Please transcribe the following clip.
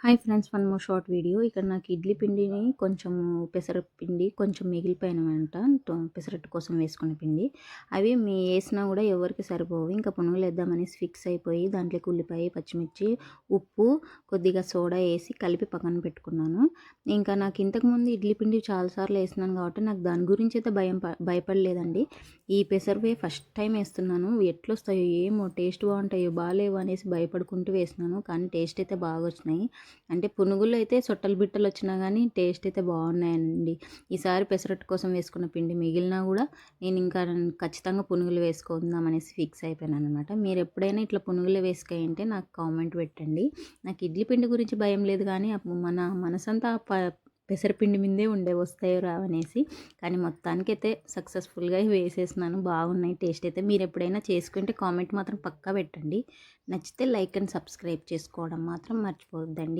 Hi friends, one more short video. ఇక్కడ నాకు ఇడ్లీ పిండిని కొంచెం పెసరపిండి కొంచెం మిగిలిపోయినవంట. పెసరట్టు కోసం వేసుకున్న పిండి అవి వేసినా కూడా ఎవరికి సరిపోవు. ఇంకా పునుగులు వేద్దామనేసి ఫిక్స్ అయిపోయి దాంట్లోకి ఉల్లిపాయ, పచ్చిమిర్చి, ఉప్పు, కొద్దిగా సోడా వేసి కలిపి పక్కన పెట్టుకున్నాను. ఇంకా నాకు ఇంతకుముందు ఇడ్లీ పిండి చాలాసార్లు వేసినాను కాబట్టి నాకు దాని గురించి అయితే భయపడలేదండి. ఈ పెసరవే ఫస్ట్ టైం వేస్తున్నాను. ఎట్లొస్తాయో ఏమో, టేస్ట్ బాగుంటాయో బాగాలేవో అనేసి భయపడుకుంటూ వేసినాను. కానీ టేస్ట్ అయితే బాగా వచ్చినాయి. అంటే పునుగులు అయితే సొట్టలు బిట్టలు వచ్చినా కానీ టేస్ట్ అయితే బాగున్నాయండి. ఈసారి పెసరట్టు కోసం వేసుకున్న పిండి మిగిలినా కూడా నేను ఇంకా ఖచ్చితంగా పునుగులు వేసుకుందాం అనేసి ఫిక్స్ అయిపోయాను అనమాట. మీరు ఎప్పుడైనా ఇట్లా పునుగులు వేసుకుంటే నాకు కామెంట్ పెట్టండి. నాకు ఇడ్లీ పిండి గురించి భయం లేదు, కానీ మన మనసంతా పెసరపిండి మీదే ఉండే వస్తాయో రావనేసి. కానీ మొత్తానికైతే సక్సెస్ఫుల్గా వేసేసినాను. బాగున్నాయి టేస్ట్ అయితే. మీరు ఎప్పుడైనా చేసుకుంటే కామెంట్ మాత్రం పక్కా పెట్టండి. నచ్చితే లైక్ అండ్ సబ్స్క్రైబ్ చేసుకోవడం మాత్రం మర్చిపోవద్దండి.